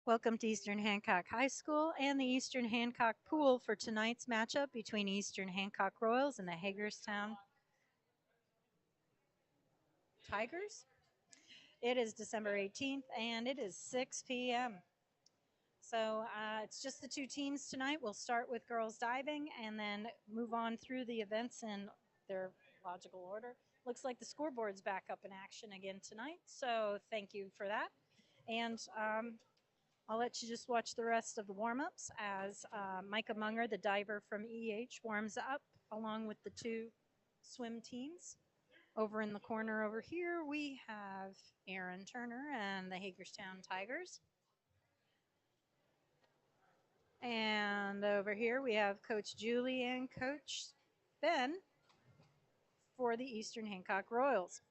Welcome to Eastern Hancock High School and the Eastern Hancock Pool for tonight's matchup between Eastern Hancock Royals and the Hagerstown Tigers. It is December 18th and it is 6 p.m. So it's just the two teams tonight. We'll start with girls diving and then move on through the events in their logical order. Looks like the scoreboard's back up in action again tonight. So thank you for that. And I'll let you just watch the rest of the warm-ups as Micah Munger, the diver from warms up along with the two swim teams. Over in the corner over here, we have Aaron Turner and the Hagerstown Tigers. And over here, we have Coach Julie and Coach Ben for the Eastern Hancock Royals.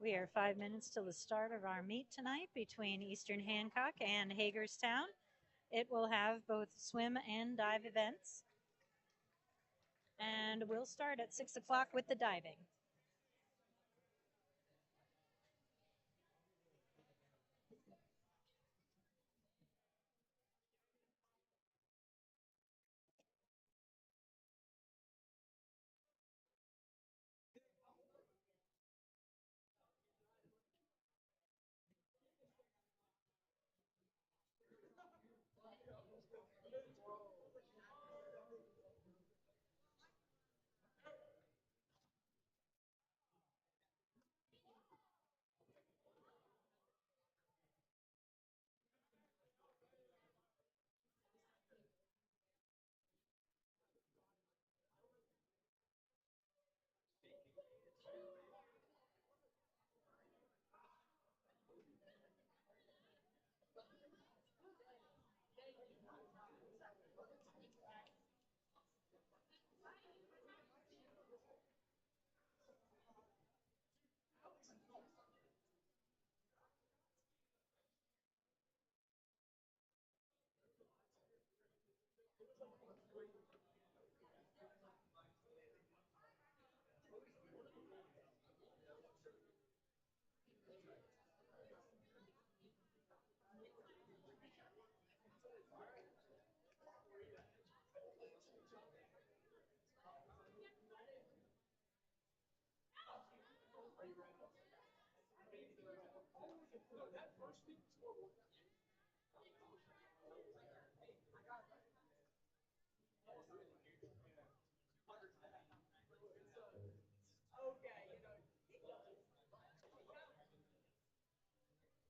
We are 5 minutes till the start of our meet tonight between Eastern Hancock and Hagerstown. It will have both swim and dive events. And we'll start at 6 o'clock with the diving.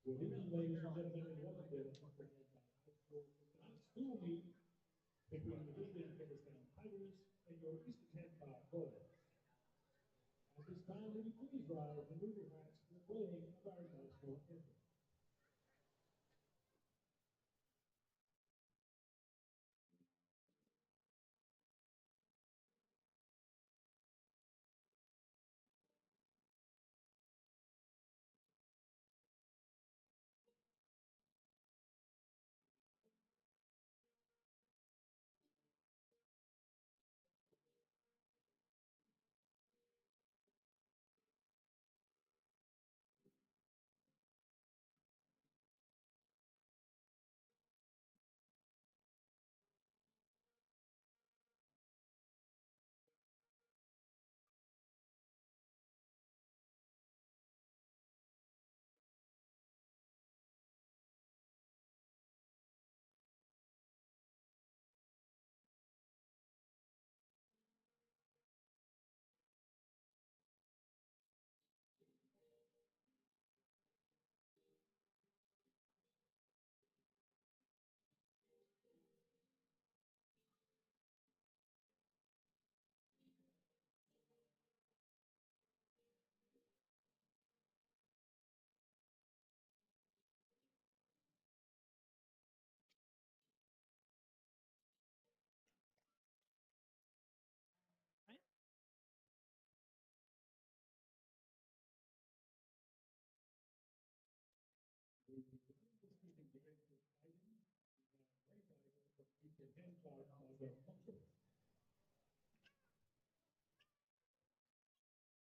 Good evening, ladies and gentlemen, and welcome to the Hagerstown school meet between the visiting Hagerstown Tigers and your Eastern Hancock Boys. At this time, will you please rise and move your hats to the playing of our national anthem.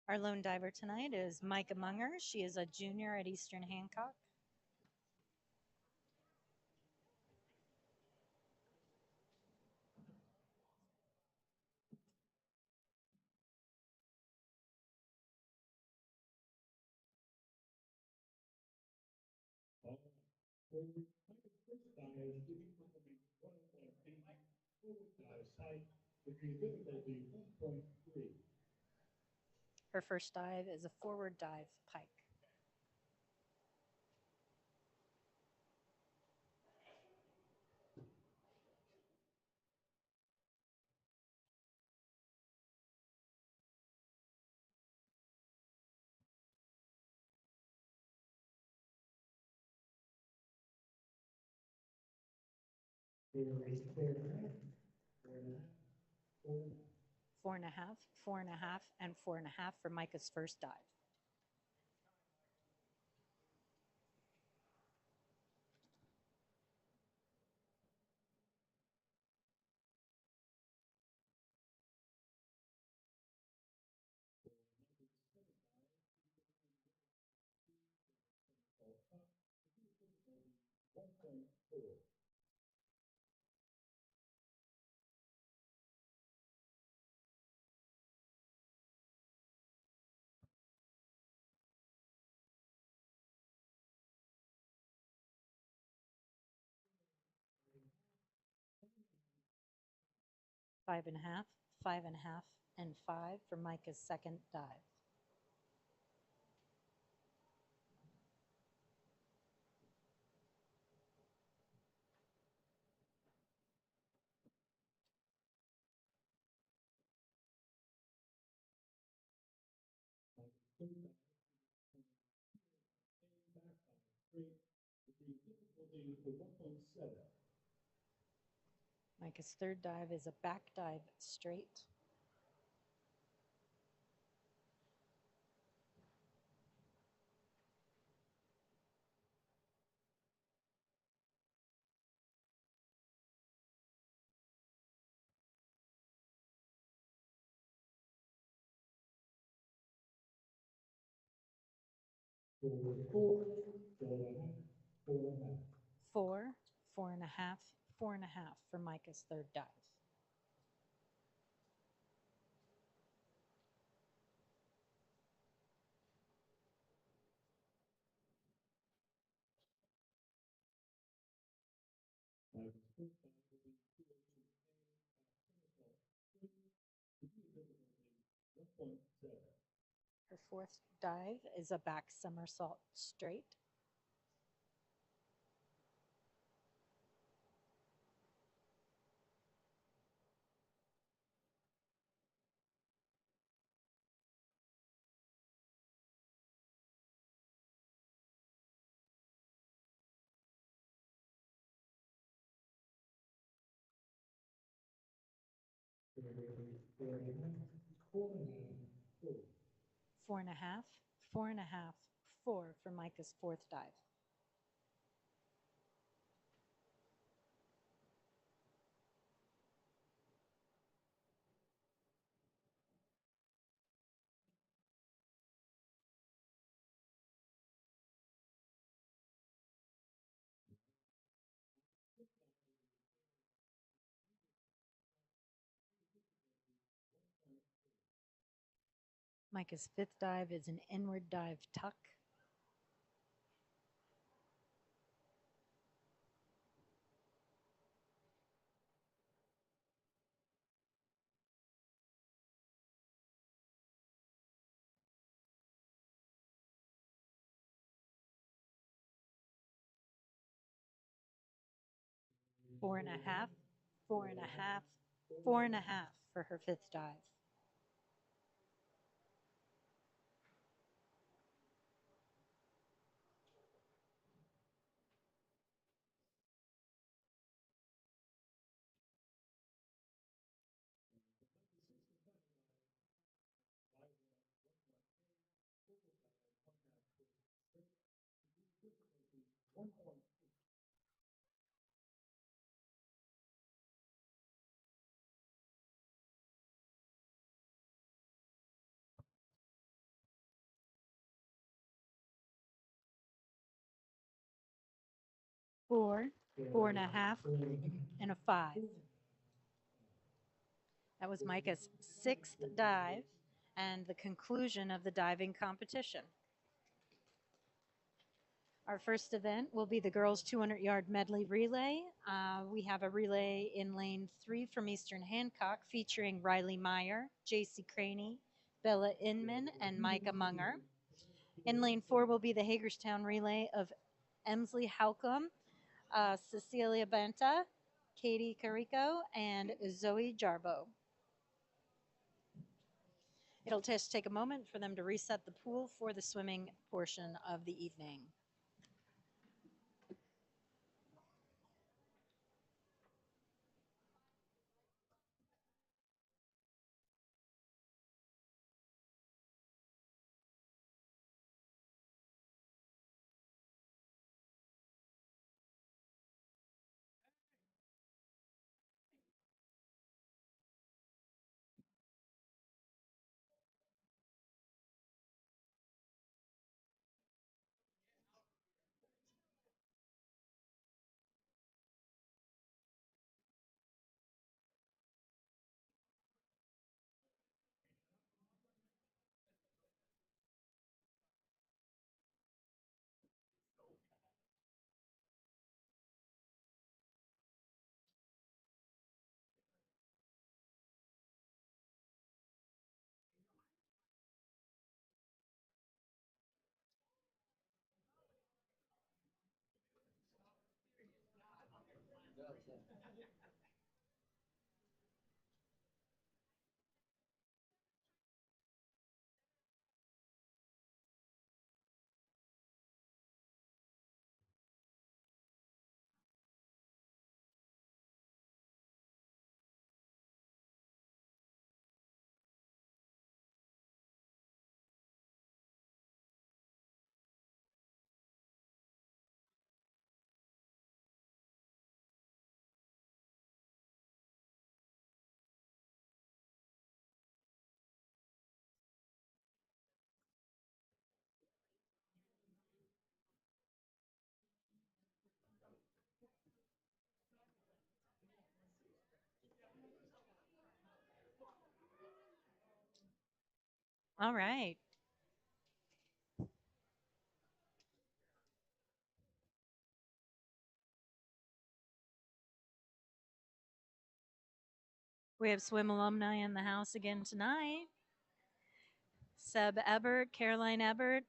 Our lone diver tonight is Micah Munger. She is a junior at Eastern Hancock. Her first dive is a forward dive pike. Four and a half, 4.5, and 4.5 for Micah's first dive. 1.4. Five and a half, five and a half, and five for Micah's second dive. Third dive, back dive straight with the difficulty for 1.7. Micah's third dive is a back dive straight. For 4, 4.5, 4.5. Four, four and a half, four and a half for Micah's third dive. Micah's fourth dive will be 202A somersault straight with the difficulty 1.7. Her fourth dive is a back somersault straight. Four and a half, four and a half, four for Micah's fourth dive. Micah's fifth dive is an inward dive tuck. Four and a half, four and a half, four and a half for her fifth dive. Four, four and a half, and a five. That was Micah's sixth dive and the conclusion of the diving competition. Our first event will be the girls' 200-yard medley relay. We have a relay in lane 3 from Eastern Hancock featuring Riley Meyer, JC Craney, Bella Inman, and Micah Munger. In lane 4 will be the Hagerstown relay of Emsley Halcomb, Cecilia Benta, Katie Carico, and Zoe Jarbo. It'll just take a moment for them to reset the pool for the swimming portion of the evening. All right. We have swim alumni in the house again tonight. Seb Ebert, Caroline Ebert,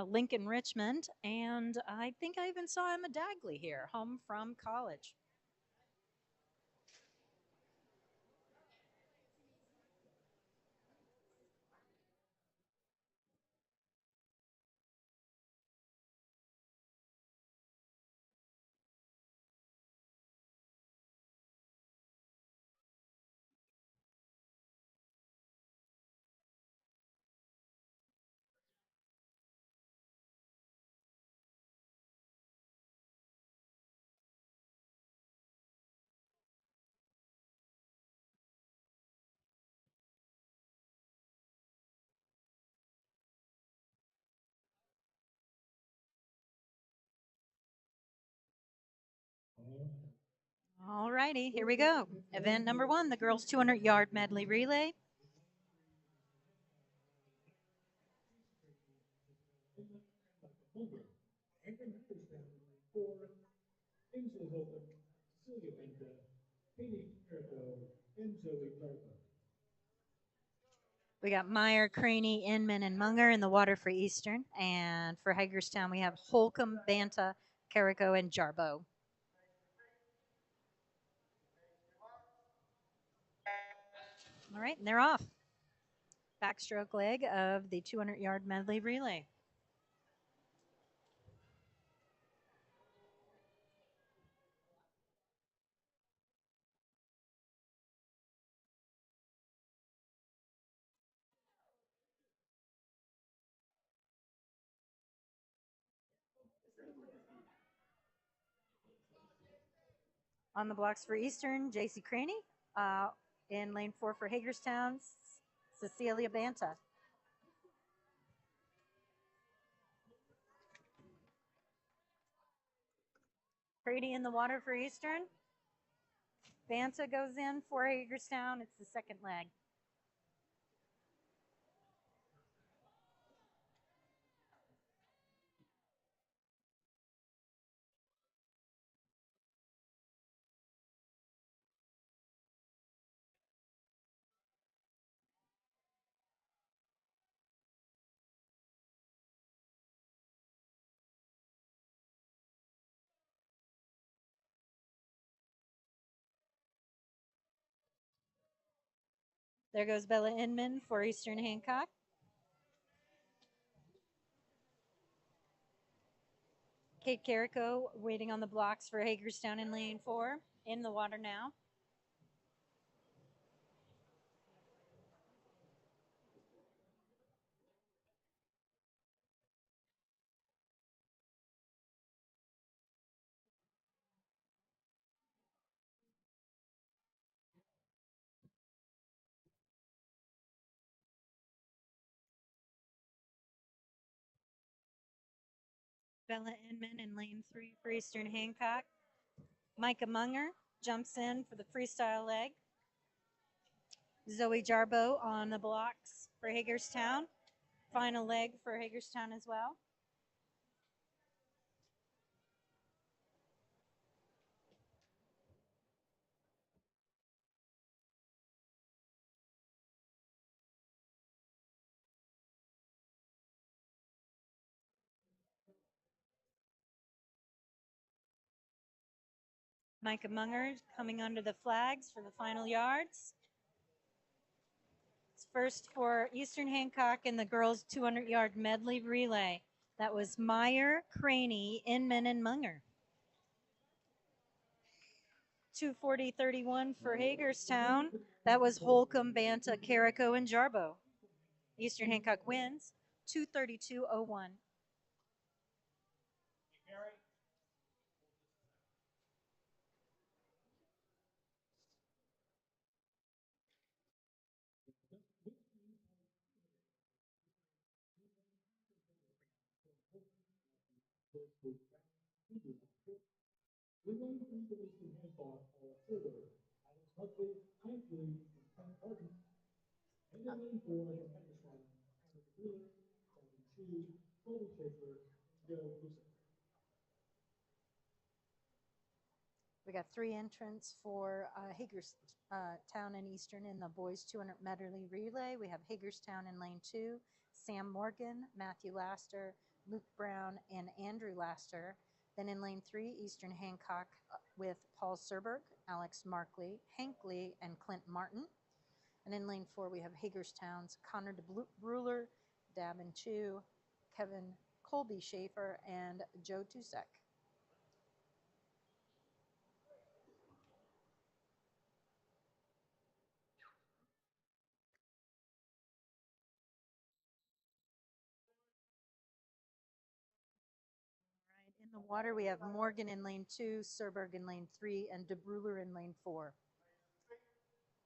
Lincoln Richmond, and I think I even saw Emma Dagley here, home from college. All righty, here we go. Event number one, the girls' 200-yard medley relay. Hagerstown four, Ainsley Holcomb, Cecilia Benta, Katie Jericho, and Zoe Jarbo. We got Meyer, Craney, Inman, and Munger in the water for Eastern. And for Hagerstown, we have Holcomb, Banta, Carrico, and Jarbo. All right, and they're off. Backstroke leg of the 200-yard medley relay. On the blocks for Eastern, J.C. Craney. In lane 4 for Hagerstown, Cecilia Banta. Craney in the water for Eastern. Banta goes in for Hagerstown. It's the second leg. There goes Bella Inman for Eastern Hancock. Kate Carrico waiting on the blocks for Hagerstown in lane 4. In the water now. Bella Inman in lane 3 for Eastern Hancock. Micah Munger jumps in for the freestyle leg. Zoe Jarbo on the blocks for Hagerstown. Final leg for Hagerstown as well. Micah Munger coming under the flags for the final yards. It's first for Eastern Hancock in the girls' 200-yard medley relay. That was Meyer, Craney, Inman, and Munger. 2:40:31 for Hagerstown. That was Holcomb, Banta, Carrico, and Jarbo. Eastern Hancock wins 2:32:01. We're going to introduce the hands-off our further. Alex Huxley, Hankley, and Ken Carton. And then for Hagerstown. 2, Colby Schaefer, Joe Dusek. We got 3 entrants for Hagerstown and Eastern in the boys 200 medley relay. We have Hagerstown in lane 2, Sam Morgan, Matthew Laster, Luke Brown, and Andrew Laster. Then in lane 3, Eastern Hancock with Paul Serberg, Alex Markley, Hank Lee, and Clint Martin. And in lane 4, we have Hagerstown's Connor DeBruler, Davin Chu, Kevin Colby Schaefer, and Joe Dusek. In the water, we have Morgan in lane 2, Serberg in lane 3, and DeBruler in lane 4.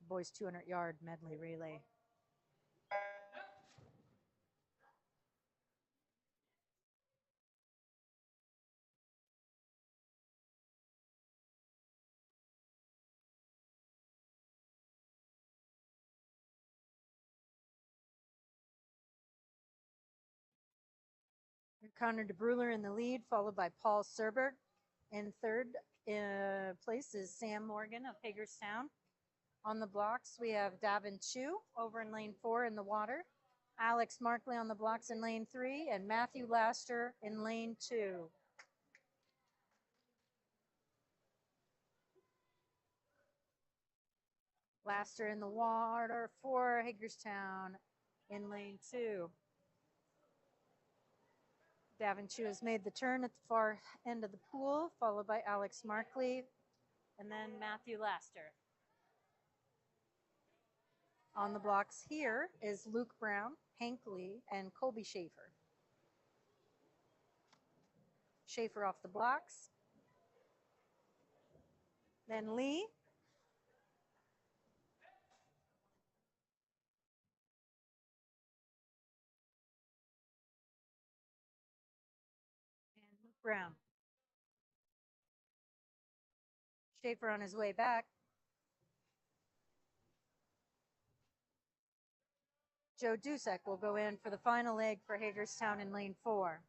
Boys 200-yard medley relay. Connor DeBruler in the lead, followed by Paul Serberg. In third place is Sam Morgan of Hagerstown. On the blocks, we have Davin Chu over in lane 4 in the water, Alex Markley on the blocks in lane 3, and Matthew Laster in lane 2. Laster in the water for Hagerstown in lane 2. Davin Chu has made the turn at the far end of the pool, followed by Alex Markley, and then Matthew Laster. On the blocks here is Luke Brown, Hank Lee, and Colby Schaefer. Schaefer off the blocks. Then Lee. And Luke Brown. Schaefer on his way back. Joe Dusek will go in for the final leg for Hagerstown in lane 4.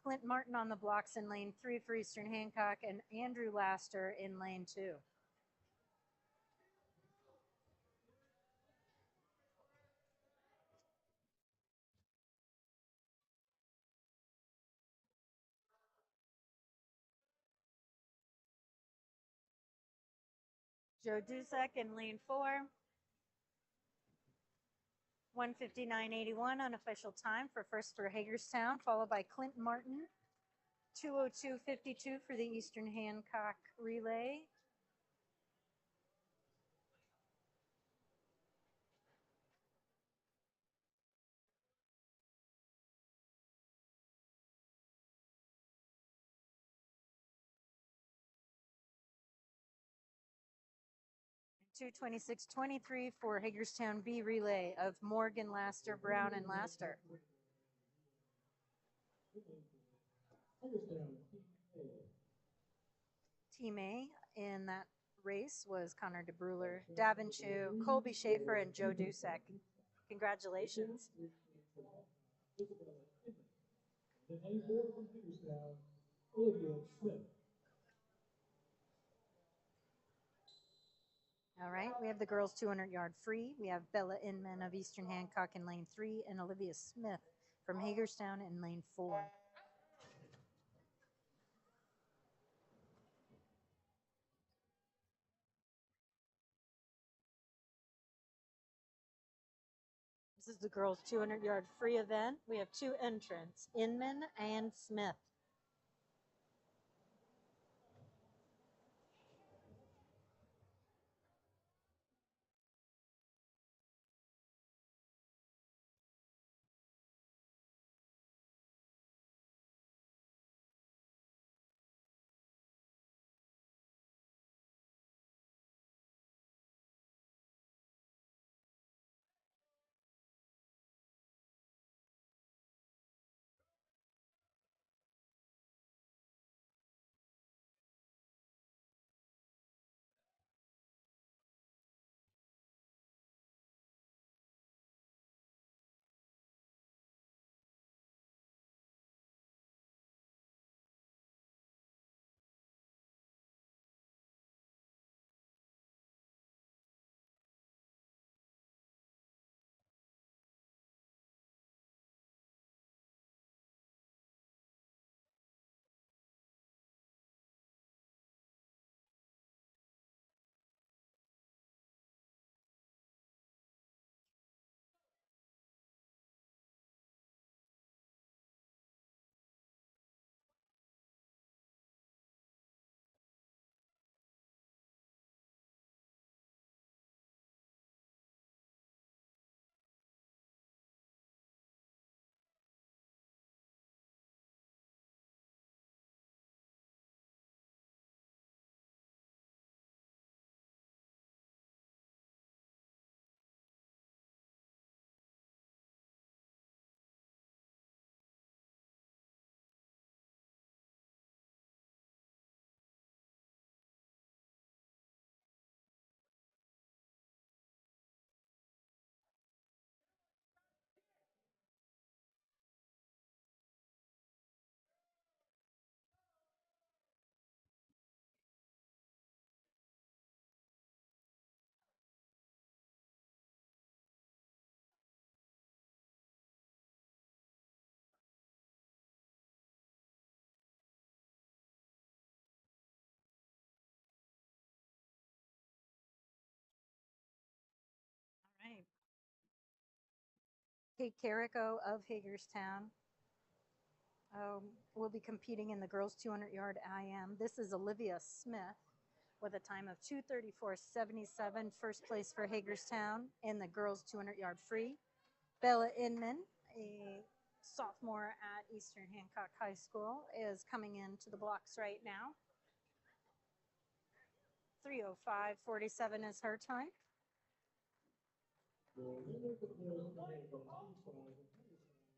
Clint Martin on the blocks in lane 3 for Eastern Hancock, and Andrew Laster in lane 2. Joe Dusek in lane 4. 1:59.81 unofficial time for first for Hagerstown, followed by Clint Martin. 2:02.52 for the Eastern Hancock relay. And 2:26.23 for Hagerstown B relay of Morgan, Laster, Brown, and Laster. Team A in that race was Connor DeBruler, Davin Chu, Colby Schaefer, and Joe Dusek. Congratulations. The name board from Hagerstown, Olivia Smith. All right, we have the girls 200-yard free. We have Bella Inman of Eastern Hancock in lane 3 and Olivia Smith from Hagerstown in lane 4. This is the girls 200-yard free event. We have 2 entrants, Inman and Smith. Kate Carrico of Hagerstown will be competing in the girls 200-yard IM. This is Olivia Smith with a time of 2:34.77, first place for Hagerstown in the girls 200-yard free. Bella Inman, a sophomore at Eastern Hancock High School, is coming into the blocks right now. 3:05.47 is her time.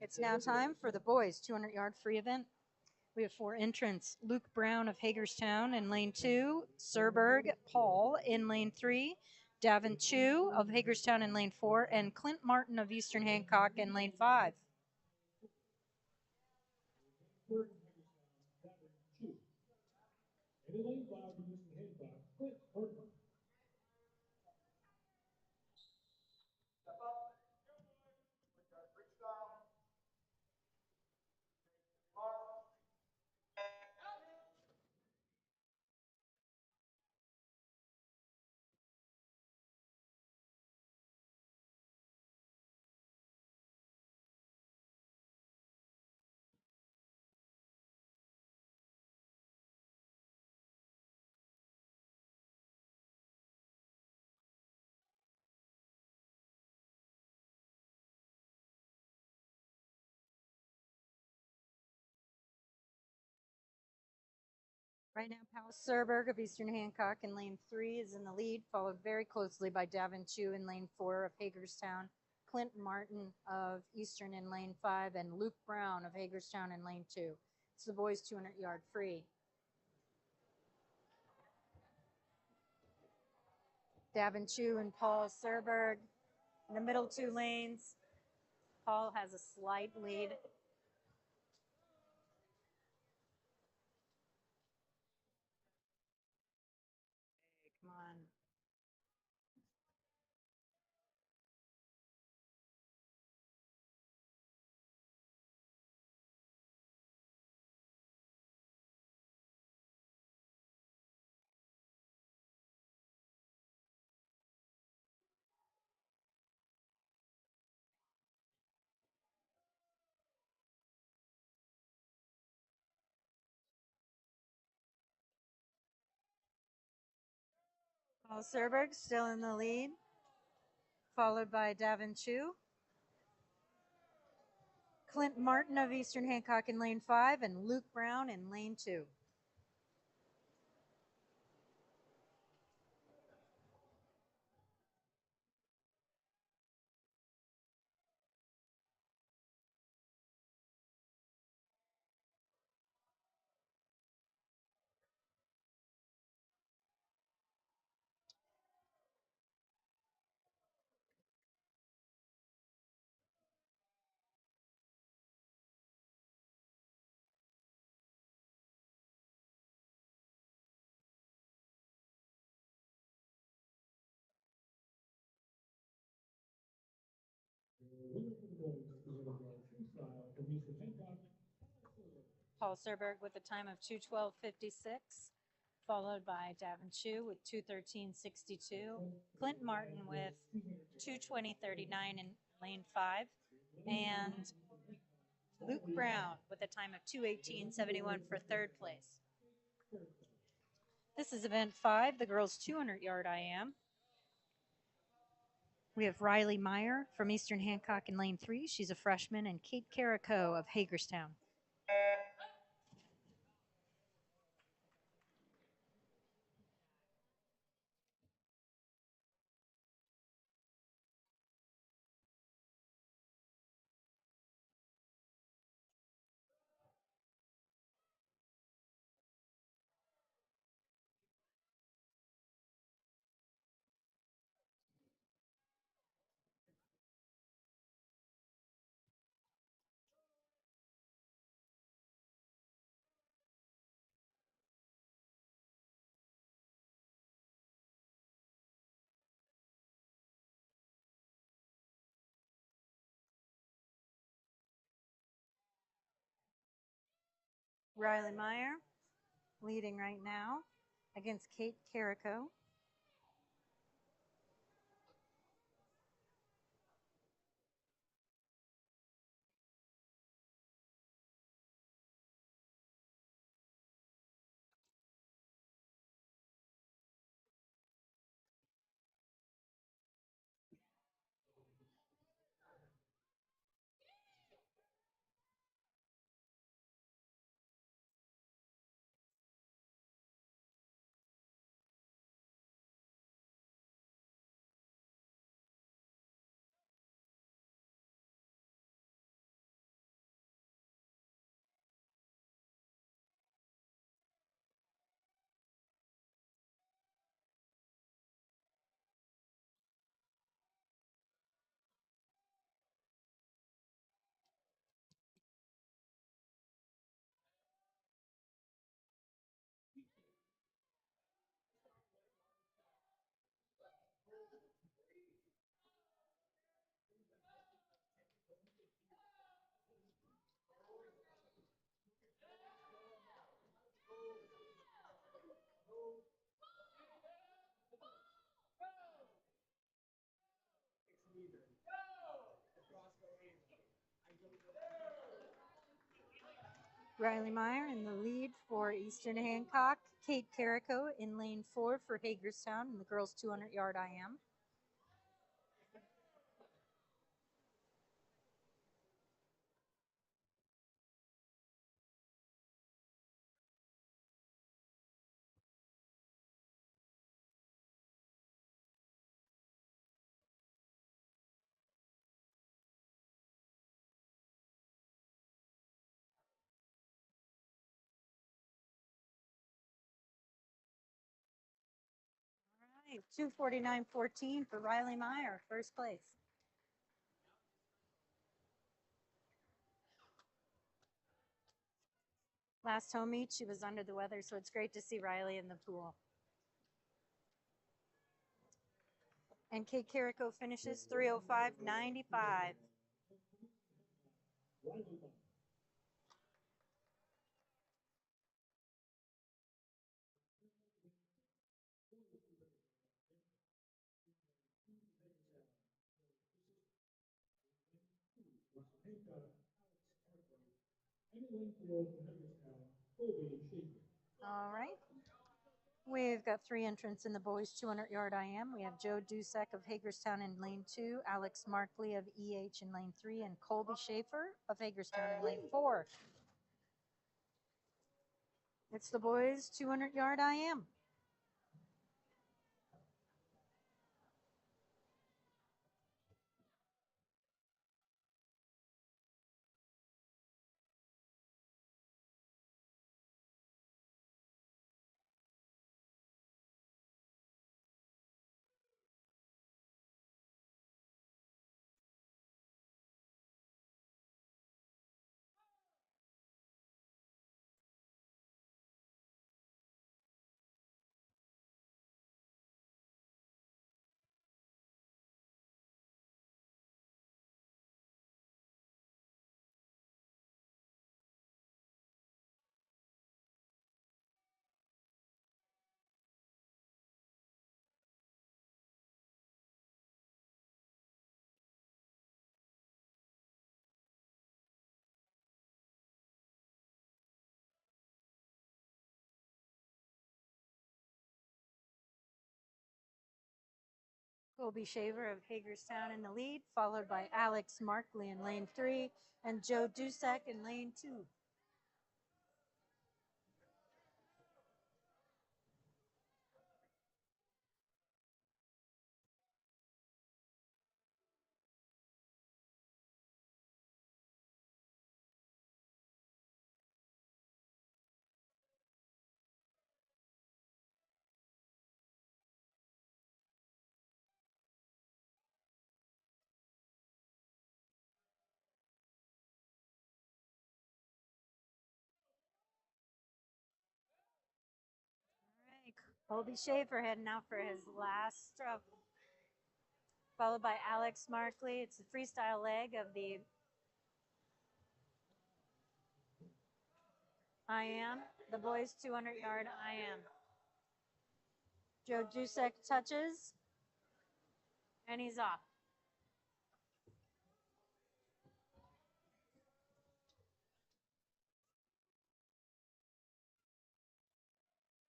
It's now time for the boys 200-yard free event. We have 4 entrants: Luke Brown of Hagerstown in lane 2, Serberg Paul in lane 3, Davin Chu of Hagerstown in lane 4, and Clint Martin of Eastern Hancock in lane 5. Right now, Paul Serberg of Eastern Hancock in lane 3 is in the lead, followed very closely by Davin Chu in lane 4 of Hagerstown, Clint Martin of Eastern in lane 5, and Luke Brown of Hagerstown in lane 2. It's the boys 200-yard free. Davin Chu and Paul Serberg in the middle 2 lanes. Paul has a slight lead. Come on. Paul Serberg still in the lead, followed by Davin Chu. Clint Martin of Eastern Hancock in lane 5, and Luke Brown in lane 2. Paul Serberg with a time of 2:12.56, followed by Davin Chu with 2:13.62. Clint Martin with 2:20.39 in lane 5, and Luke Brown with a time of 2:18.71 for third place. This is event 5, the girls 200-yard IM. We have Riley Meyer from Eastern Hancock in lane 3. She's a freshman, and Kate Carrico of Hagerstown. Riley Meyer leading right now against Kate Carrico. Riley Meyer in the lead for Easton Hancock. Kate Carrico in lane 4 for Hagerstown in the girls' 200-yard IM. All right, 2:49.14 for Riley Meyer, first place. Last home meet, she was under the weather, so it's great to see Riley in the pool. And Kate Carrico finishes 3:05.95. All right. We've got 3 entrants in the boys' 200-yard IM. We have Joe Dusek of Hagerstown in lane 2, Alex Markley of EH in lane 3, and Colby Schaefer of Hagerstown in lane 4. It's the boys' 200-yard IM. Colby Shaver of Hagerstown in the lead, followed by Alex Markley in lane 3 and Joe Dusek in lane 2. All right, Colby Shaver heading out for his last stroke, followed by Alex Markley. It's the freestyle leg of the IM, the boys' 200-yard IM. Joe Dusek touches, and he's off.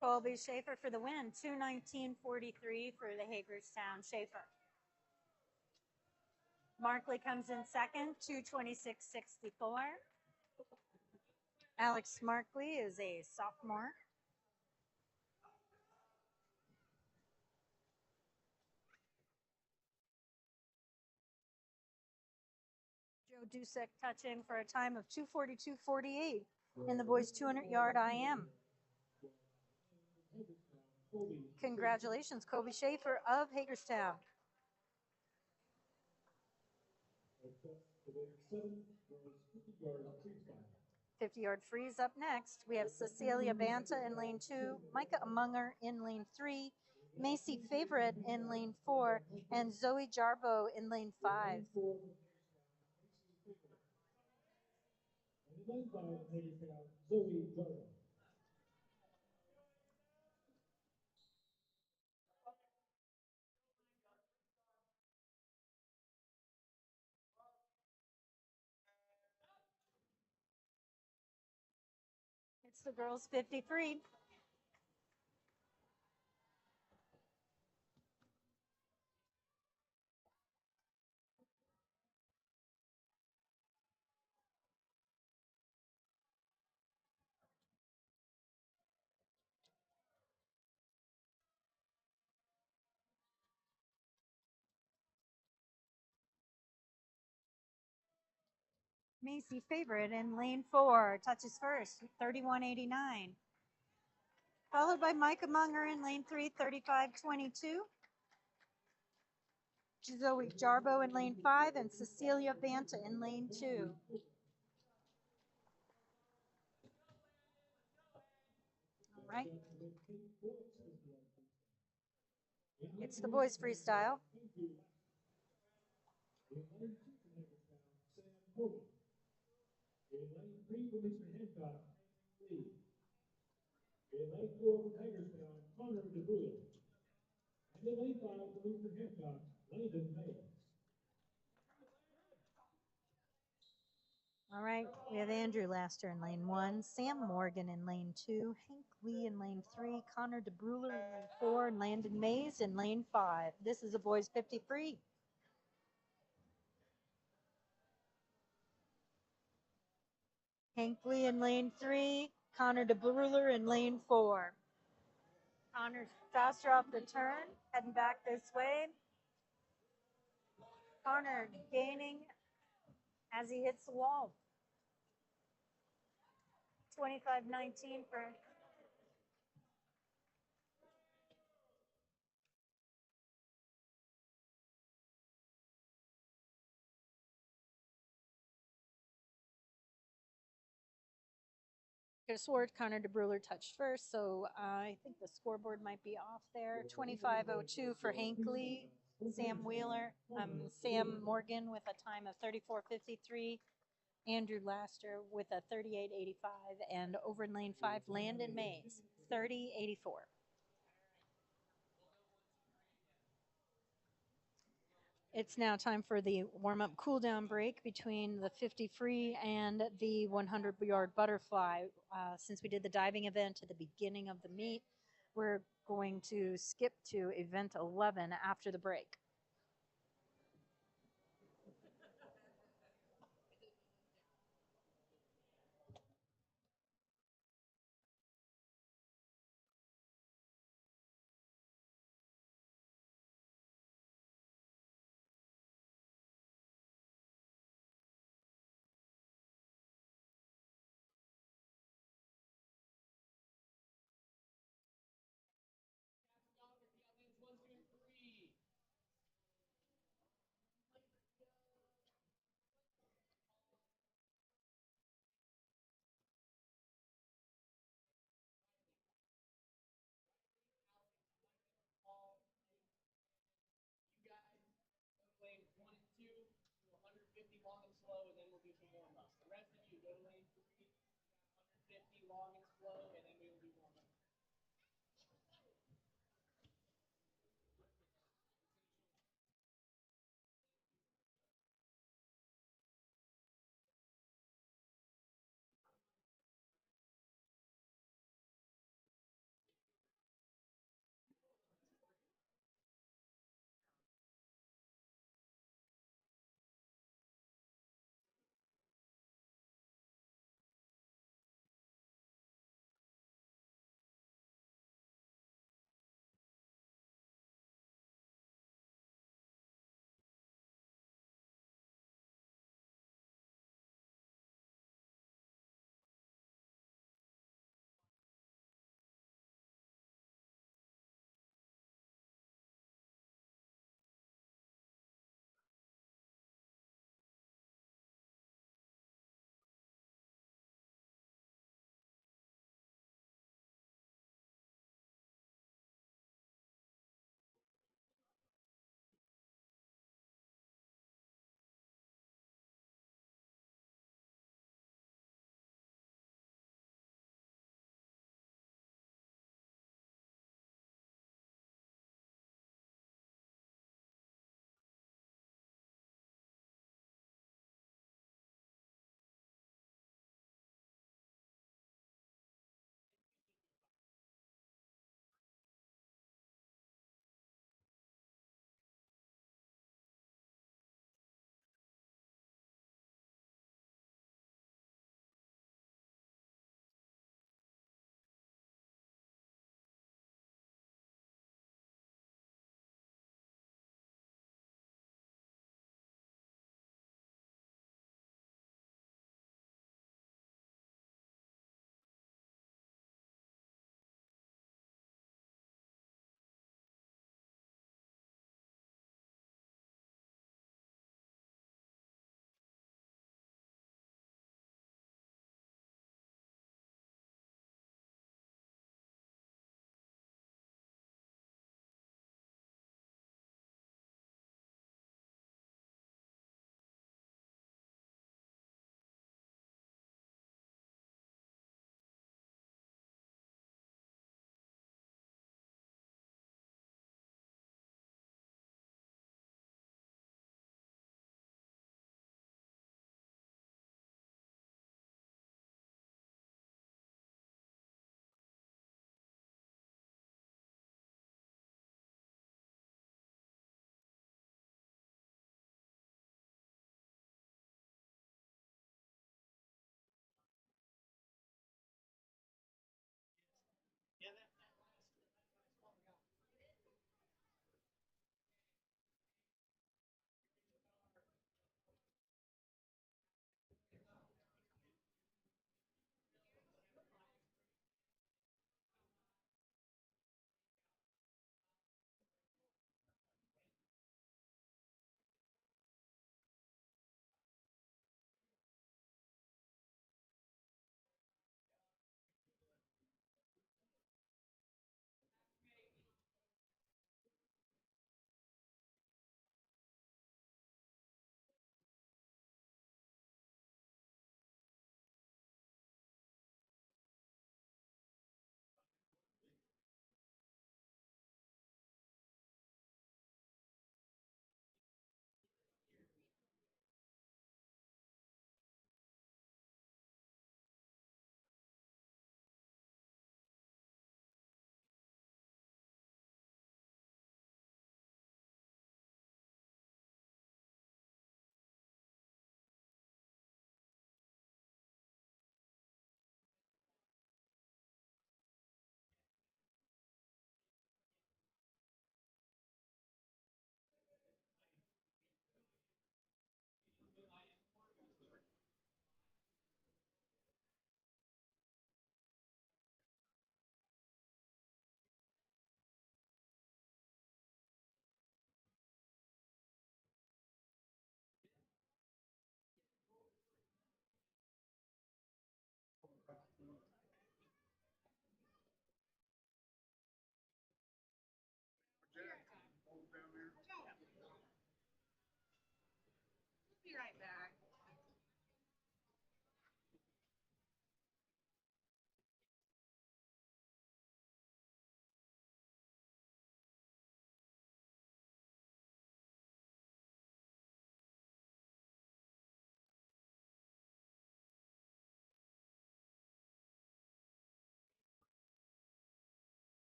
Colby Schaefer for the win, 2:19.43 for the Hagerstown Schaefer. Markley comes in second, 2:26.64. Alex Markley is a sophomore. Joe Dusek touching for a time of 2:42.48 in the boys' 200-yard IM. Congratulations, Colby Schaefer of Hagerstown. 50-yard freeze up next. We have Cecilia Banta in lane 2, Micah Amunger in lane 3, Macy Favorite in lane 4, and Zoe Jarbo in lane 5. Zoe Jarbo. the girls 50 free. Macy favorite in lane 4, touches first, 31.89. Followed by Micah Munger in lane 3, 35.22. Zoe Jarbo in lane 5 and Cecilia Banta in lane 2. All right. It's the boys freestyle. In lane 2 from Hagerstown, Sam Morgan. In lane 3 from Eastern Hancock, Lee. In lane 4 from Hagerstown, Connor DeBruy. And in lane 5 from Eastern Hancock, Landon Mays. All right, we have Andrew Laster in lane 1, Sam Morgan in lane 2, Hank Lee in lane 3, Connor DeBruler in lane 4, and Landon Mays in lane 5. This is a boys 50 free. Hank Lee in lane 3, Connor DeBruler in lane 4. Connor's faster off the turn, heading back this way. Connor gaining as he hits the wall. 25.19 for could have sworn Connor DeBruler touched first, so I think the scoreboard might be off there. 25.02 for Hank Lee, Sam Morgan with a time of 34.53, Andrew Laster with a 38.85, and over in lane 5, Landon Mays, 30.84. It's now time for the warm-up cool-down break between the 50 free and the 100-yard butterfly. Since we did the diving event at the beginning of the meet, we're going to skip to event 11 after the break.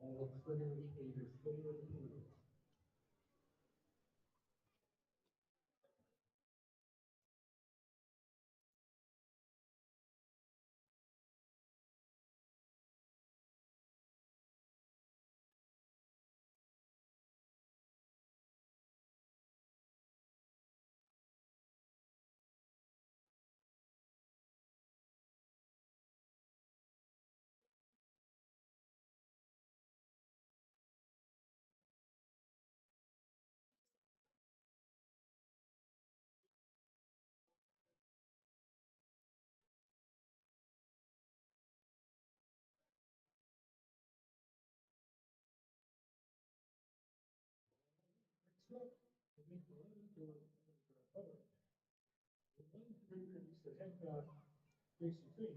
All swimmers pay their favorite pool. Next up, the make 11 for Butler. In line 3 for Mr. Hancock, J.C. Green.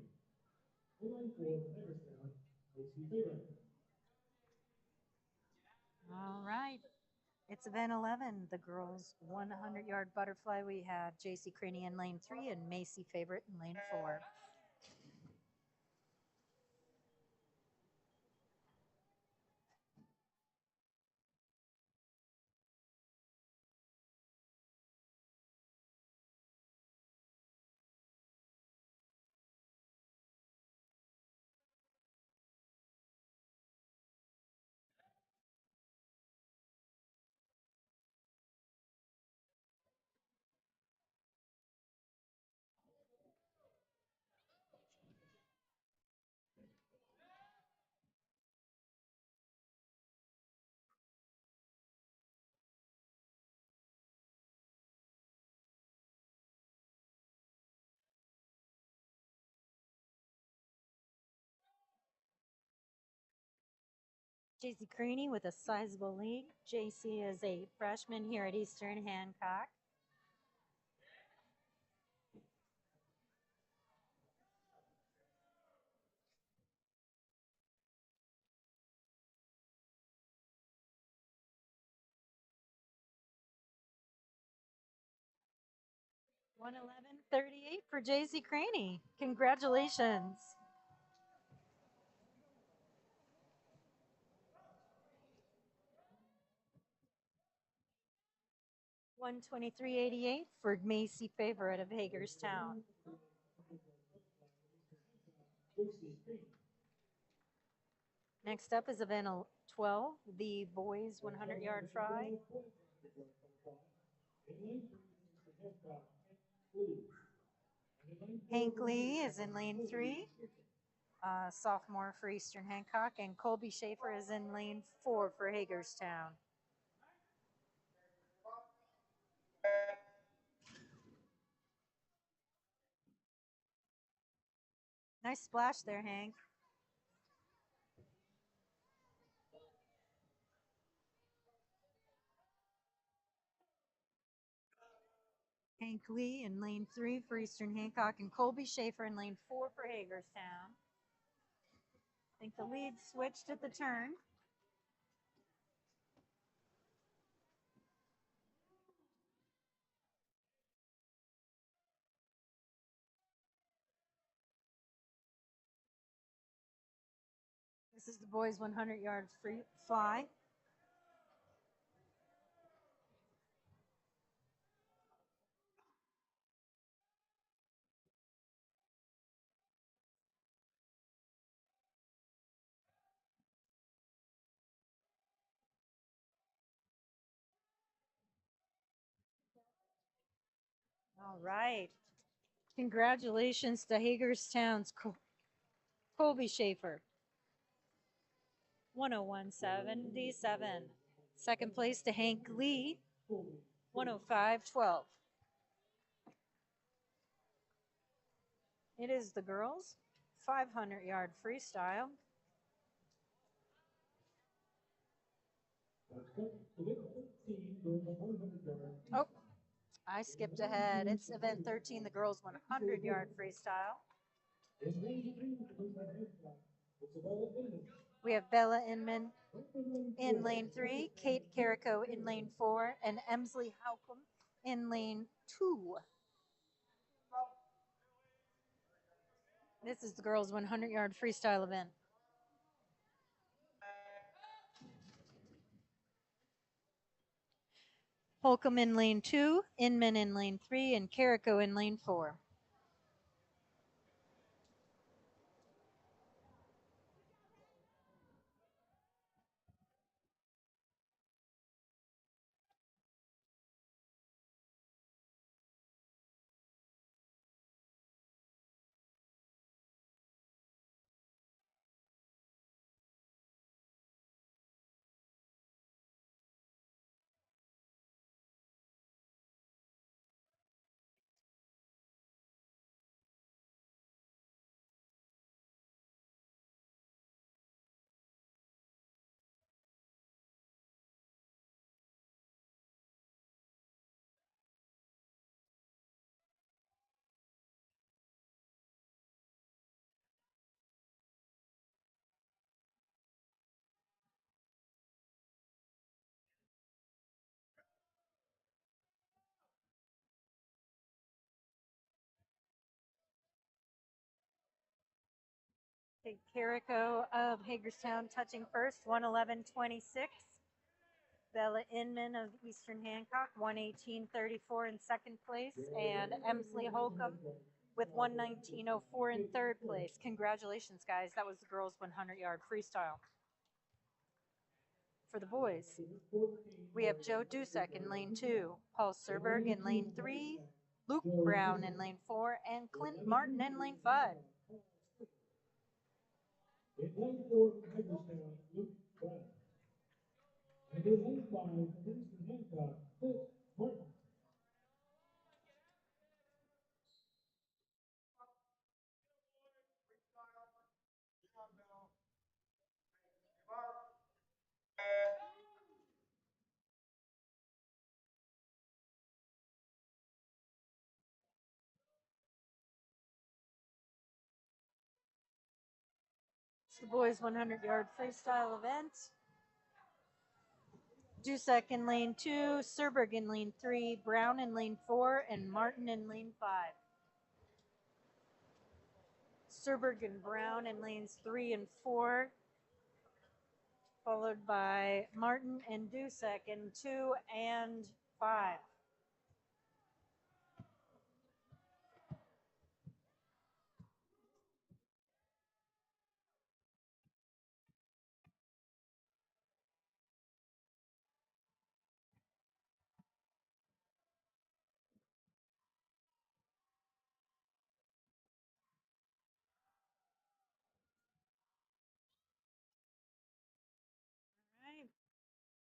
In line 4 for Hagerstown, J.C. Favorite. All right. It's event 11, the girls 100-yard butterfly. We have JC Craney in lane 3 and Macy Favorite in lane 4. JC Craney with a sizable lead. JC is a freshman here at Eastern Hancock. $111.38 for JC Craney. Congratulations. $123.88 for Macy Favorite of Hagerstown. Next up is event 12, the boys 100-yard fry. Hank Lee is in lane 3, sophomore for Eastern Hancock, and Colby Schaefer is in lane 4 for Hagerstown. Nice splash there, Hank. Hank Lee in lane 3 for Eastern Hancock, and Colby Schaefer in lane 4 for Hagerstown. I think the lead switched at the turn. This is the boys 100-yard free fly. All right. Congratulations to Hagerstown's Colby Schaefer. 101.77. Second place to Hank Lee, 105.12. It is the girls' 500-yard freestyle. Oh, I skipped ahead. It's event 13, the girls' 100-yard freestyle. We have Bella Inman in lane 3, Kate Carrico in lane 4, and Emsley Howcom in lane 2. This is the girls' 100-yard freestyle event. Holcomb in lane 2, Inman in lane 3, and Carrico in lane 4. Carrico of Hagerstown touching first, 111.26. Bella Inman of Eastern Hancock, 118.34 in second place. And Emsley Holcomb with 119.04 in third place. Congratulations, guys. That was the girls' 100-yard freestyle. For the boys, we have Joe Dusek in lane 2, Paul Serberg in lane 3, Luke Brown in lane 4, and Clint Martin in lane 5. In lane 4 from Hagerstown, Luke Brown. And in lane 5 from Eastern Hancock, Clint Martin. It's the boys' 100-yard freestyle event. Dusek in lane 2, Serberg in lane 3, Brown in lane 4, and Martin in lane 5. Serberg and Brown in lanes 3 and 4, followed by Martin and Dusek in 2 and 5.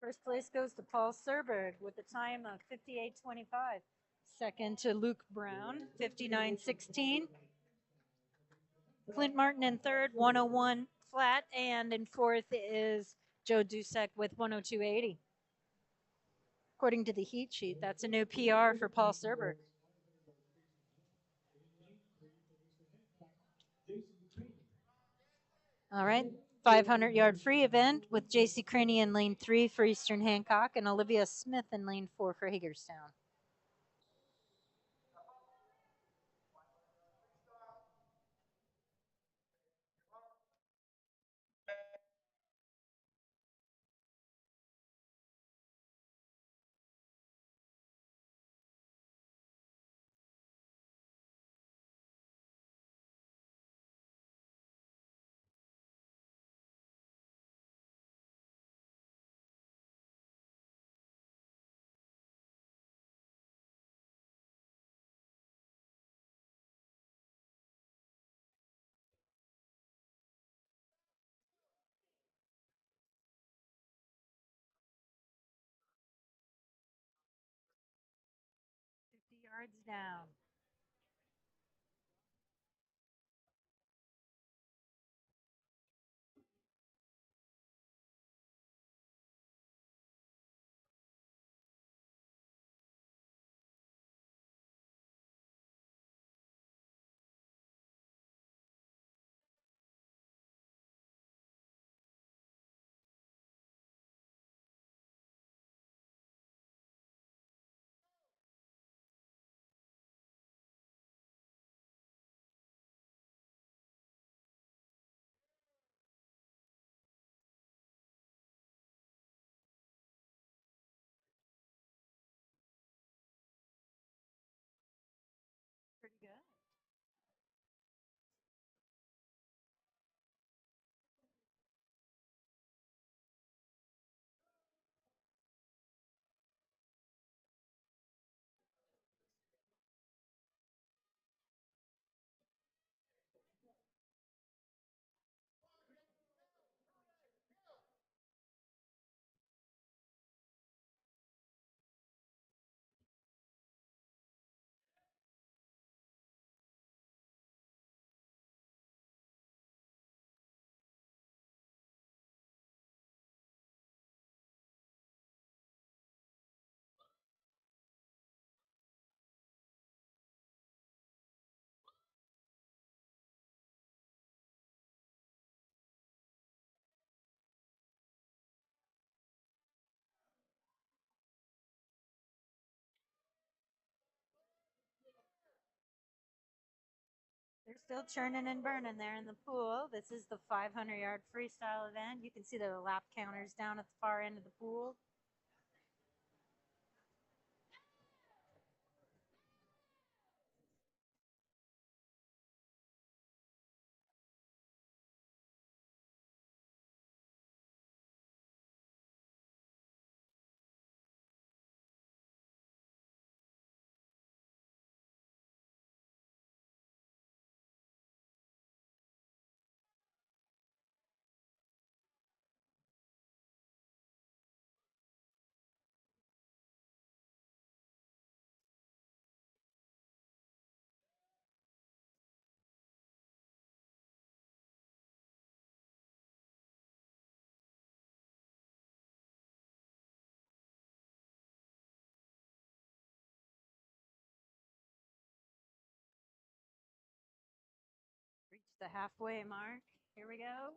First place goes to Paul Serberg with a time of 58.25. Second to Luke Brown, 59.16. Clint Martin in third, 101 flat. And in fourth is Joe Dusek with 102.80. According to the heat sheet, that's a new PR for Paul Serberg. All right, 500-yard free event with J.C. Craney in lane 3 for Eastern Hancock and Olivia Smith in lane 4 for Hagerstown. Yards down. They're still churning and burning there in the pool. This is the 500-yard freestyle event. You can see the lap counters down at the far end of the pool. Reach the halfway mark. Here we go.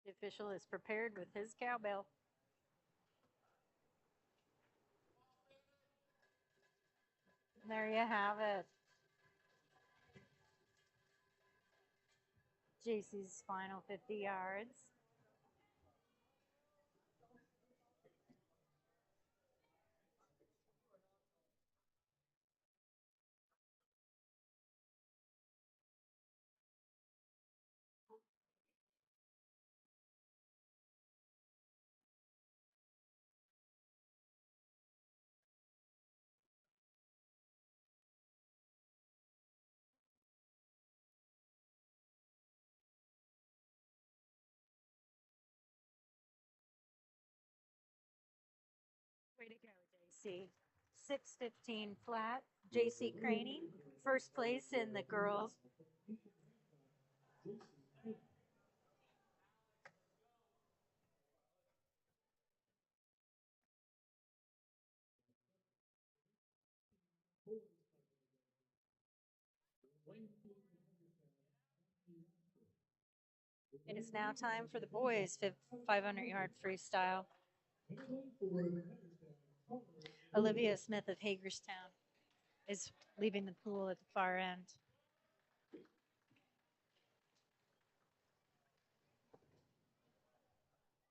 The official is prepared with his cowbell. There you have it. JC's final 50 yards. Way to go, JC. 6:15 flat. JC Craney, first place in the girls. It is now time for the boys' 500-yard freestyle. Olivia Smith of Hagerstown is leaving the pool at the far end.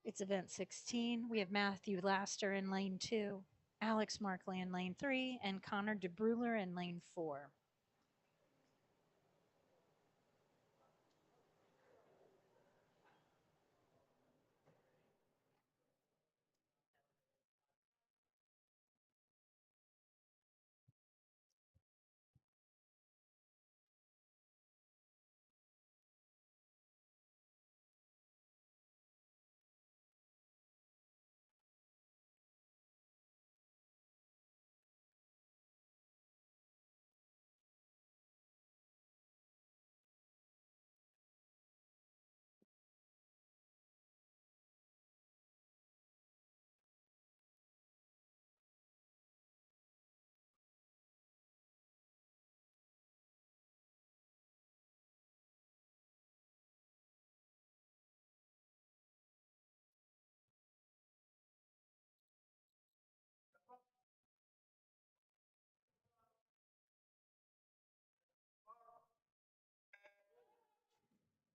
It's event 16. We have Matthew Laster in lane 2, Alex Markley in lane 3, and Connor DeBruler in lane 4.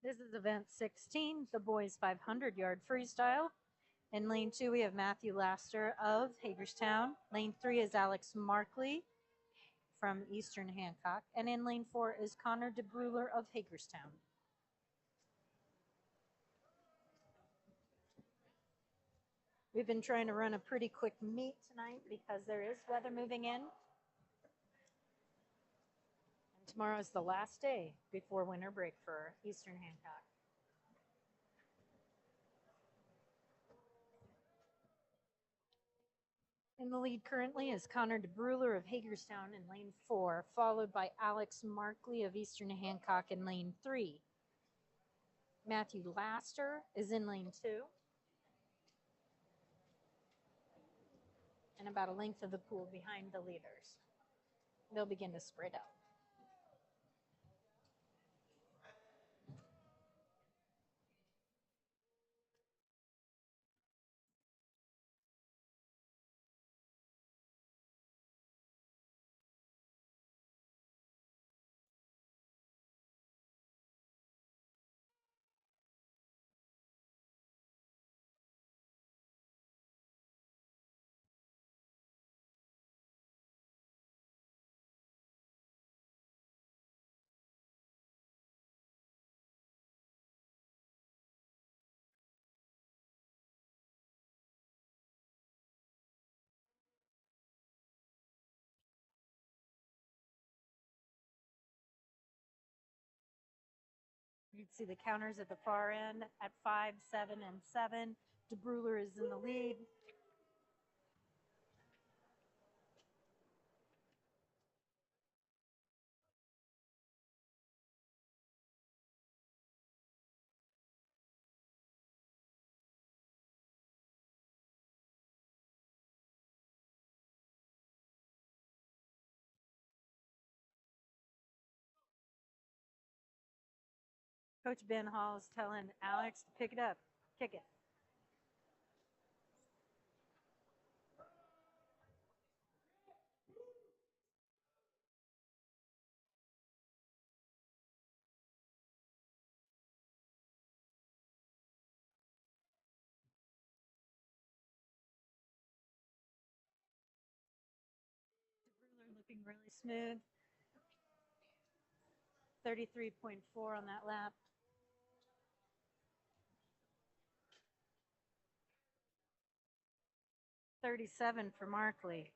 This is event 16, the boys 500-yard freestyle. In lane 2, we have Matthew Laster of Hagerstown. Lane 3 is Alex Markley from Eastern Hancock. And in lane 4 is Connor DeBruler of Hagerstown. We've been trying to run a pretty quick meet tonight because there is weather moving in. And tomorrow is the last day before winter break for Eastern Hancock. In the lead currently is Connor DeBruler of Hagerstown in lane 4, followed by Alex Markley of Eastern Hancock in lane 3. Matthew Laster is in lane 2. And about a length of the pool behind the leaders. They'll begin to spread out. You can see the counters at the far end at 5, 7, and 7. DeBruler is in the lead. Coach Ben Hall is telling Alex to pick it up, kick it. DeBruler looking really smooth. 33.4 on that lap. .37 for Markley.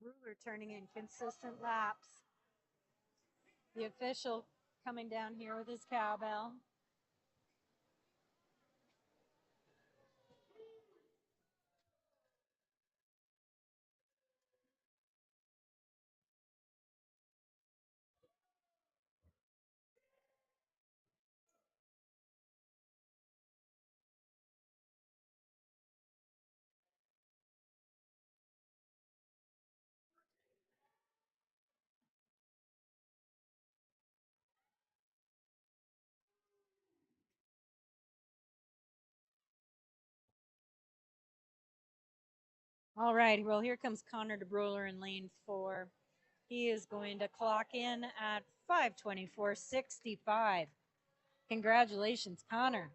DeBruler turning in consistent laps. The official coming down here with his cowbell. All right. Well, here comes Connor DeBruler in lane 4. He is going to clock in at 5:24.65. Congratulations, Connor.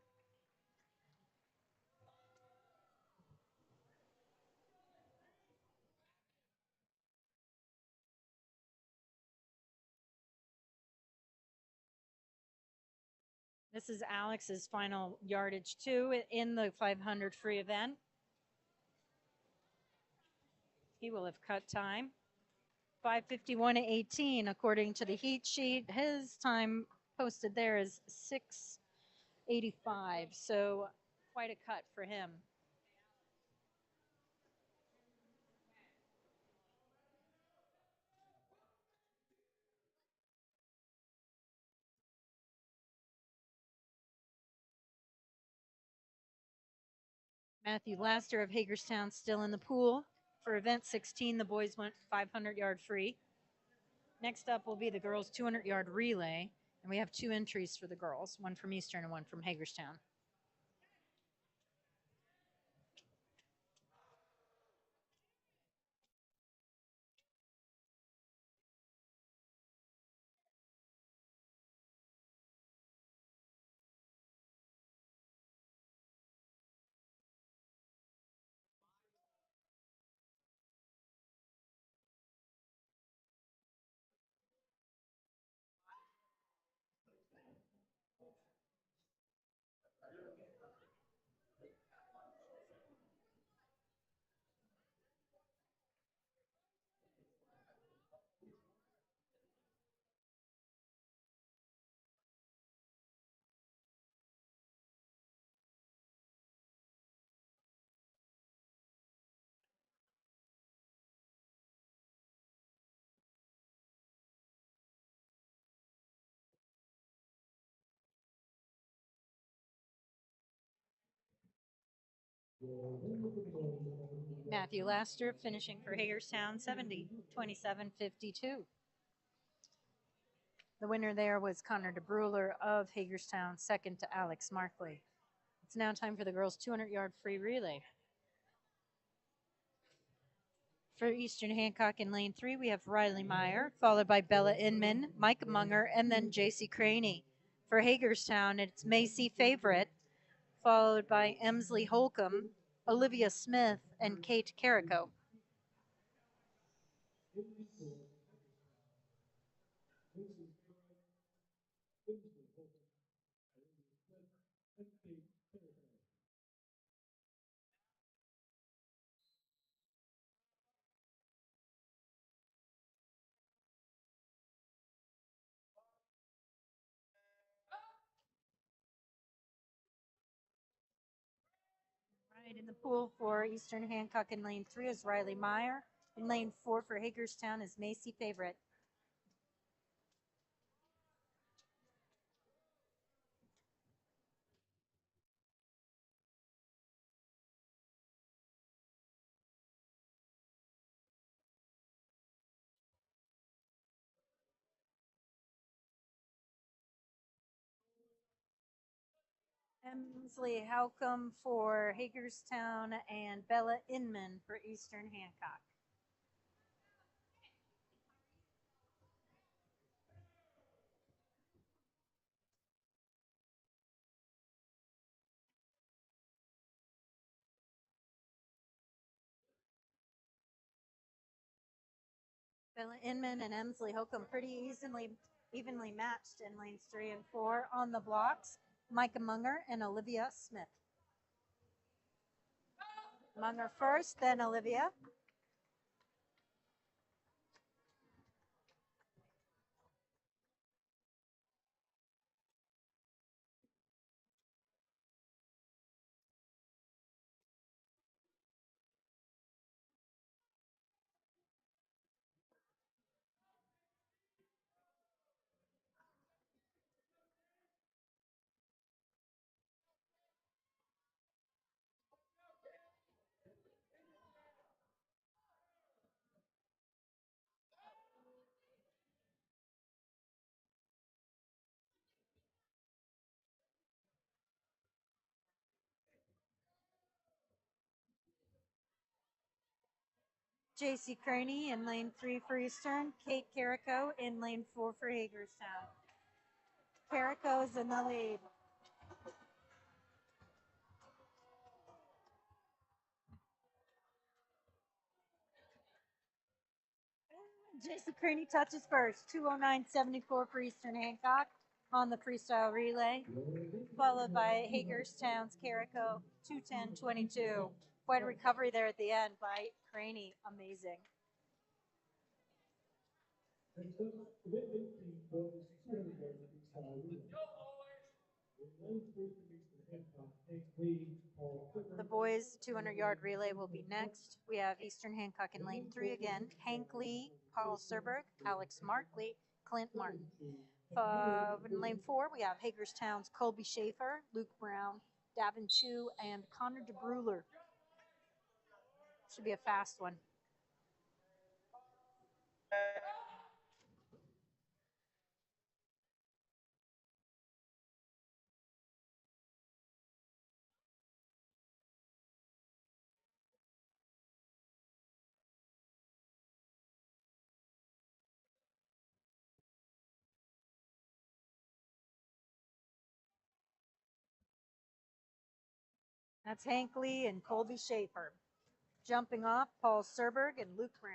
This is Alex's final yardage, too, in the 500 free event. He will have cut time. 5:51.18, according to the heat sheet. His time posted there is 6:85, so quite a cut for him. Matthew Laster of Hagerstown still in the pool. For event 16, the boys went 500-yard free. Next up will be the girls' 200-yard relay, and we have 2 entries for the girls, one from Eastern and one from Hagerstown. Matthew Laster finishing for Hagerstown 70:27.52. The winner there was Connor DeBruler of Hagerstown, second to Alex Markley. It's now time for the girls' 200-yard free relay. For Eastern Hancock in lane 3, we have Riley Meyer, followed by Bella Inman, Mike Munger, and then JC Craney. For Hagerstown, it's Macy Favorite, followed by Emsley Holcomb, Olivia Smith, and Kate Carrico. Right, in the pool for Eastern Hancock in lane 3 is Riley Meyer. In lane 4 for Hagerstown is Macy Favorite. Emsley Holcomb for Hagerstown and Bella Inman for Eastern Hancock. Bella Inman and Emsley Holcomb pretty evenly matched in lanes 3 and 4. On the blocks, Micah Munger and Olivia Smith. Munger first, then Olivia. JC Craney in lane 3 for Eastern. Kate Carrico in lane 4 for Hagerstown. Carrico's in the lead. JC Craney touches first. 209.74 for Eastern Hancock on the freestyle relay, followed by Hagerstown's Carrico 210.22. Quite a recovery there at the end by Craney. Amazing. Next up, the 18 boys 200 yards freestyle relay. In lane 3 from Eastern Hancock, Hank Lee, Paul Clifford. The boys' 200-yard relay will be next. We have Eastern Hancock in lane 3 again. Hank Lee, Paul Serberg, Alex Markley, Clint Martin. In lane 4, we have Hagerstown's Colby Schaefer, Luke Brown, Davin Chu, and Connor DeBruler. Should be a fast one. That's Hank Lee and Colby Schaefer. Jumping off, Paul Serberg and Luke Brown.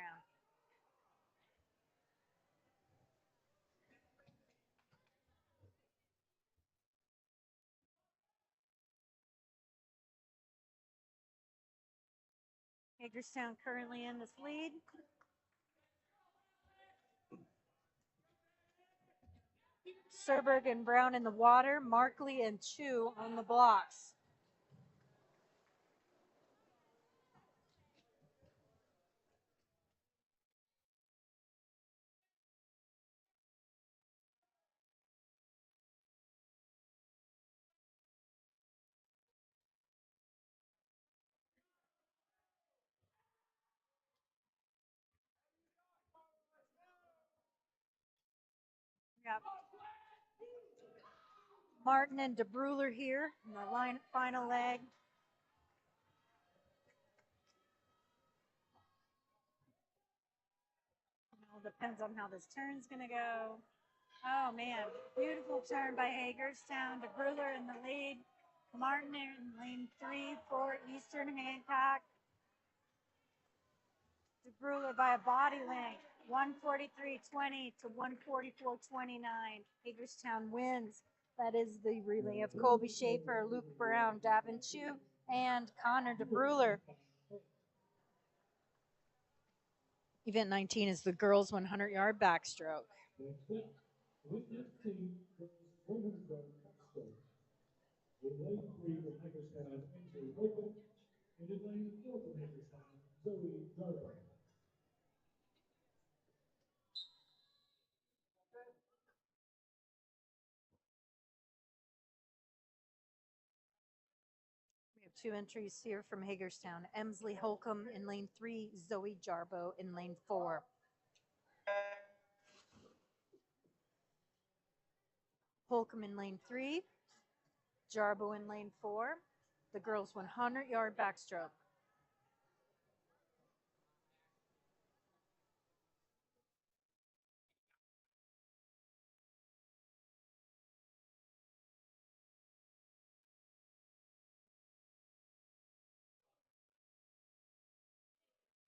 Hagerstown currently in this lead. Serberg and Brown in the water, Markley and Chu on the blocks. Yep. Martin and DeBruler here in the final leg. It all depends on how this turn's going to go. Oh, man. Beautiful turn by Hagerstown. DeBruler in the lead. Martin in lane 3 for Eastern Hancock. DeBruler by a body length. 143.20 to 144.29. Hagerstown wins. That is the relay of Colby Schaefer, Luke Brown, Davin Chu, and Connor DeBruler. Event 19 is the girls' 100-yard backstroke. Next up, with 15 girls 100 yard backstroke. In lane 3 from Hagerstown, Ainsley Holcomb, and in lane 4 from Hagerstown, Zoe Jarbo. We have two entries here from Hagerstown. Emsley Holcomb in lane 3, Zoe Jarbo in lane 4. Holcomb in lane 3, Jarbo in lane 4. The girls' 100-yard backstroke.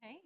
Hey.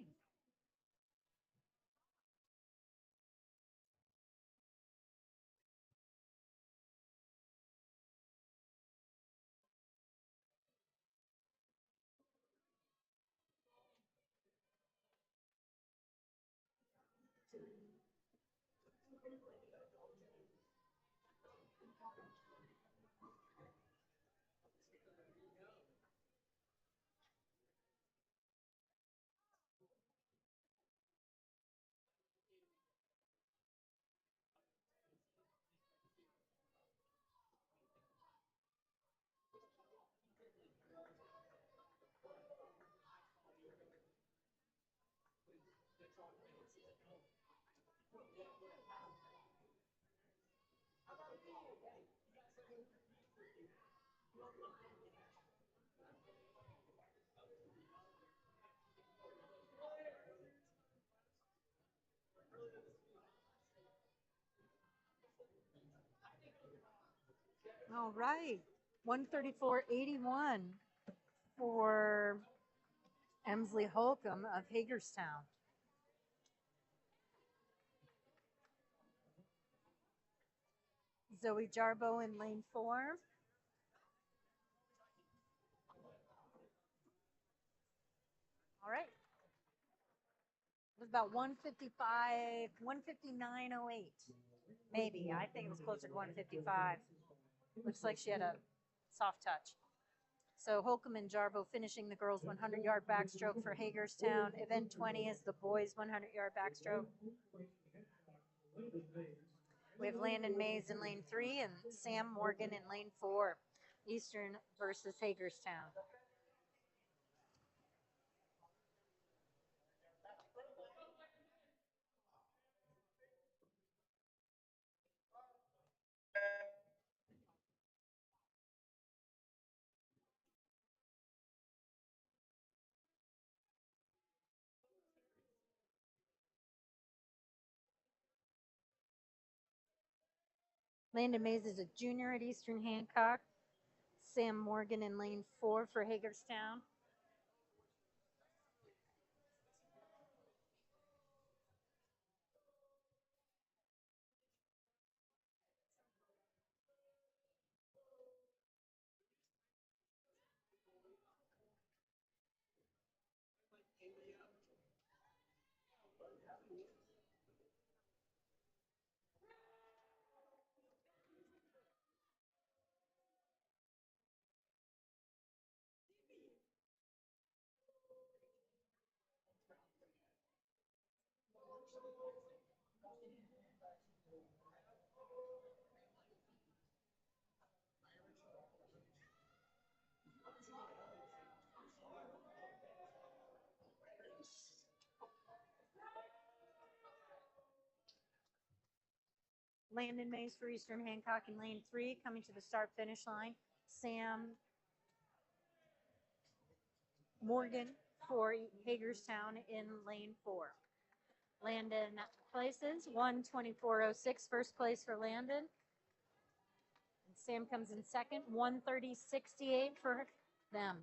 All right. 134.81 for Emsley Holcomb of Hagerstown. Zoe Jarbo in lane 4. All right. It was about 155, 159.08. Maybe. I think it was closer to 155. Looks like she had a soft touch. So Holcomb and Jarbo finishing the girls' 100-yard backstroke for Hagerstown. Event 20 is the boys' 100-yard backstroke. We have Landon Mays in lane 3 and Sam Morgan in lane 4. Eastern versus Hagerstown. Landon Mays is a junior at Eastern Hancock. Sam Morgan in lane 4 for Hagerstown. Landon Mays for Eastern Hancock in lane 3, coming to the start-finish line. Sam Morgan for Hagerstown in lane 4. Landon places 124.06, first place for Landon. And Sam comes in second, 130.68 for them.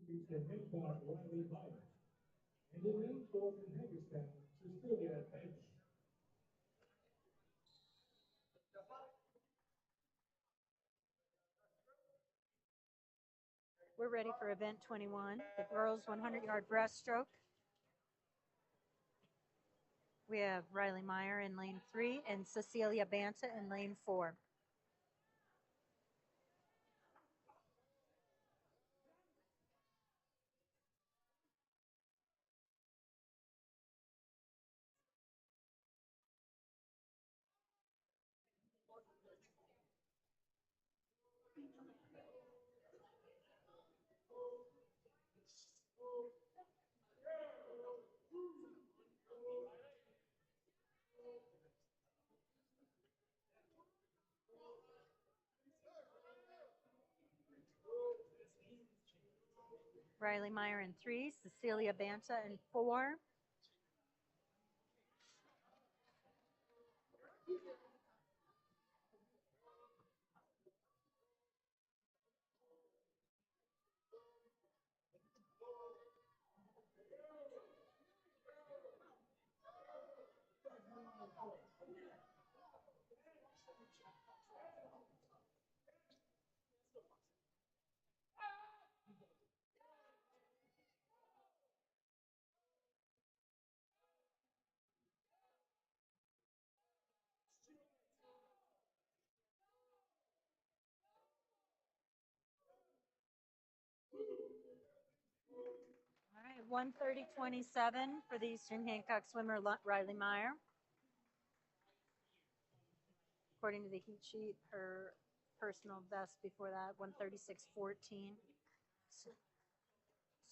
Eastern Hancock, Riley Meyer. And in lane 4 from Hagerstown, Cecilia Bench. We're ready for event 21, the girls 100-yard breaststroke. We have Riley Meyer in lane 3 and Cecilia Banta in lane 4. Riley Meyer in 3, Cecilia Banta in 4. All right, 130.27 for the Eastern Hancock swimmer Riley Meyer. According to the heat sheet, her personal best before that, 136.14.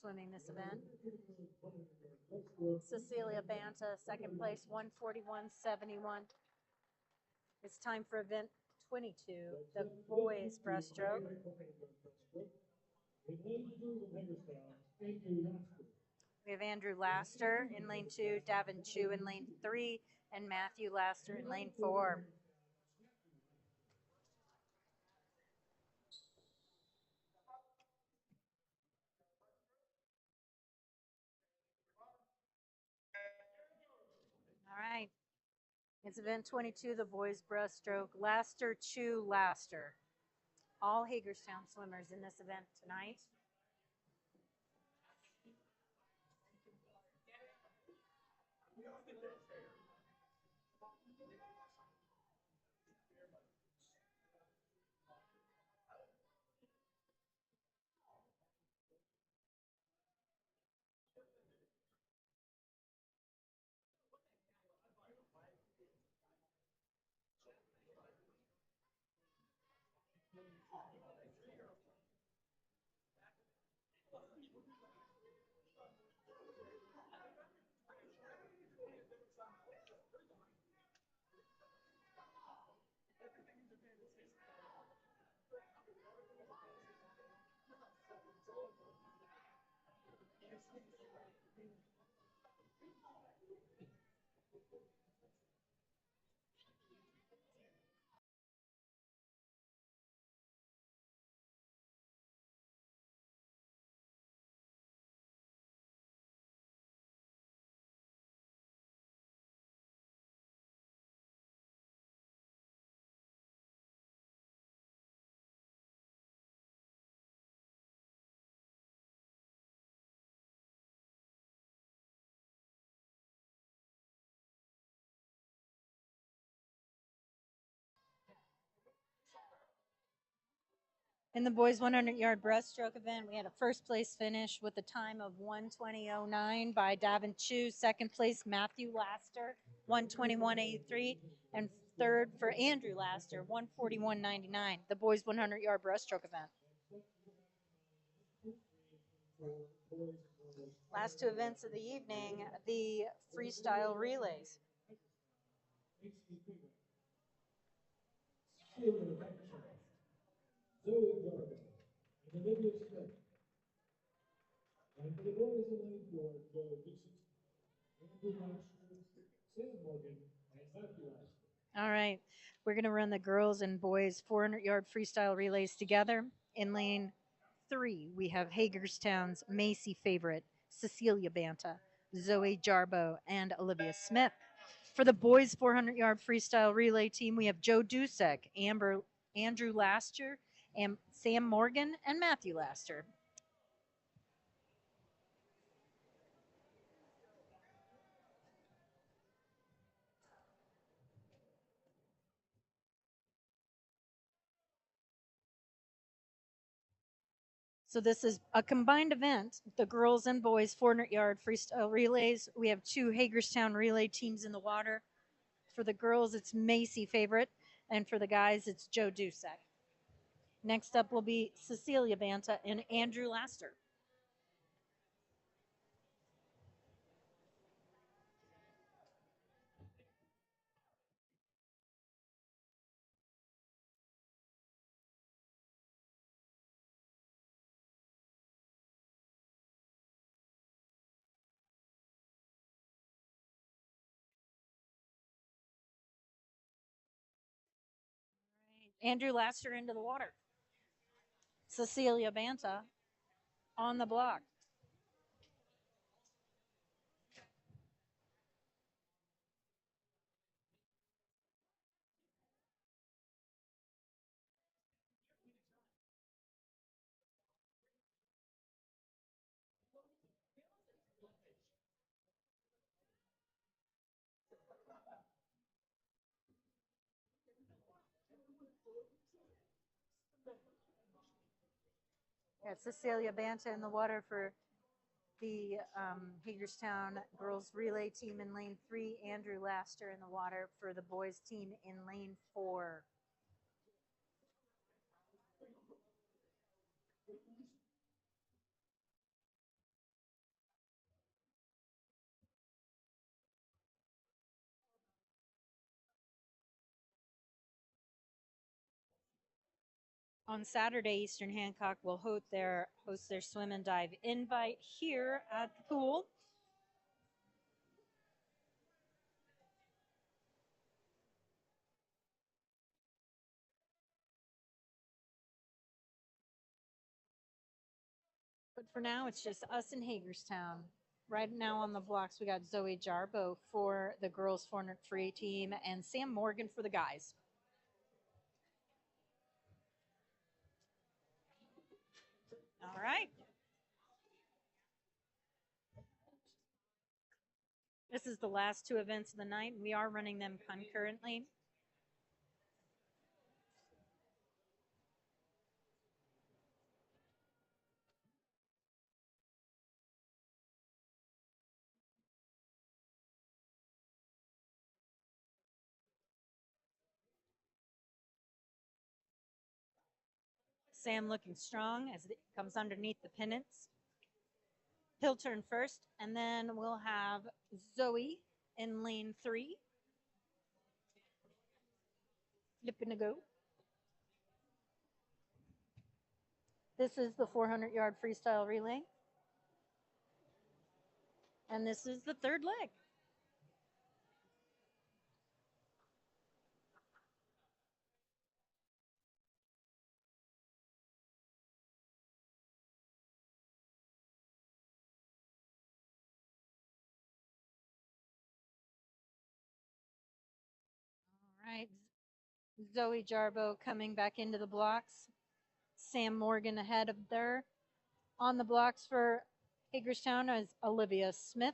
Swimming this event. Cecilia Banta, second place, 141.71. It's time for event 22, the boys breaststroke. In lane 2 from Hagerstown, Andrew Lasker. We have Andrew Laster in lane 2, Davin Chu in lane 3, and Matthew Laster in lane 4. All right. It's event 22, the boys breaststroke. Laster, Chu, Laster. All Hagerstown swimmers in this event tonight. In the boys 100-yard breaststroke event, we had a first place finish with a time of 1:20.09 by Davin Chu. Second place, Matthew Laster, 1:21.83. And third for Andrew Laster, 1:41.99. The boys 100-yard breaststroke event. Last two events of the evening, the freestyle relays. Zoe Garvin, and Olivia Smith. And for the boys in lane 4, Joe Dixon, Andrew Lasker, Sam Morgan, and Matthew Lasker. All right. We're going to run the girls and boys 400-yard freestyle relays together. In lane 3, we have Hagerstown's Macy favorite, Cecilia Banta, Zoe Jarbo, and Olivia Smith. For the boys 400-yard freestyle relay team, we have Joe Dusek, Andrew Laster, and Sam Morgan, and Matthew Laster. So this is a combined event, the girls and boys 400-yard freestyle relays. We have two Hagerstown relay teams in the water. For the girls, it's Macy favorite, and for the guys, it's Joe Dusek. Next up will be Cecilia Banta and Andrew Laster. Andrew Laster into the water. Cecilia Banta on the block. Got Cecilia Banta in the water for the Hagerstown Girls relay team in lane 3. Andrew Laster in the water for the boys team in lane 4. On Saturday, Eastern Hancock will host their swim and dive invite here at the pool. But for now, it's just us in Hagerstown. Right now on the blocks, we got Zoe Jarbo for the girls 400 free team and Sam Morgan for the guys. All right. This is the last two events of the night. We are running them concurrently. Sam looking strong as it comes underneath the pennants. He'll turn first, and then we'll have Zoe in lane 3. Flipping to go. This is the 400-yard freestyle relay. And this is the third leg. All right. Zoe Jarbo coming back into the blocks. Sam Morgan ahead of there. On the blocks for Hagerstown is Olivia Smith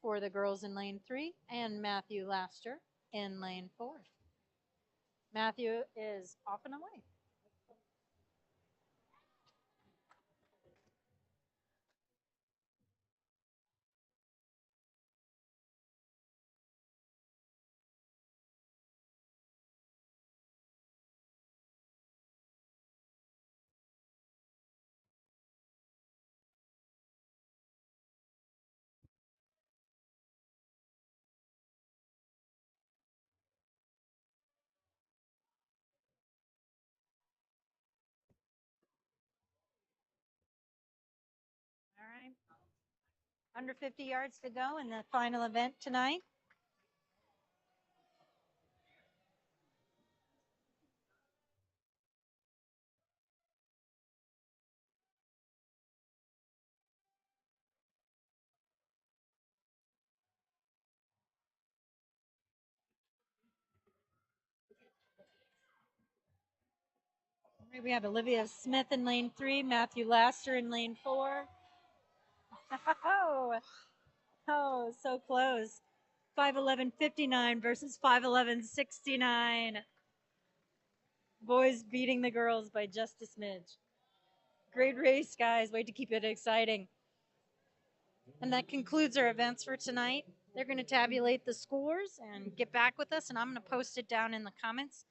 for the girls in lane 3 and Matthew Laster in lane 4. Matthew is off and away. All right. Under 50 yards to go in the final event tonight. We have Olivia Smith in lane 3, Matthew Laster in lane 4. Oh, so close. 5:11:59 versus 5:11:69. Boys beating the girls by just a smidge. Great race, guys. Wait to keep it exciting. And that concludes our events for tonight. They're going to tabulate the scores and get back with us, and I'm going to post it down in the comments.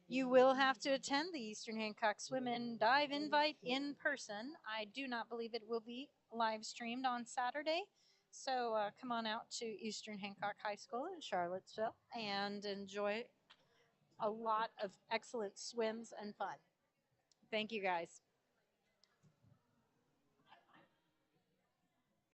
You will have to attend the Eastern Hancock Swim and Dive invite in person. I do not believe it will be live streamed on Saturday. So come on out to Eastern Hancock High School in Charlottesville and enjoy a lot of excellent swims and fun. Thank you, guys.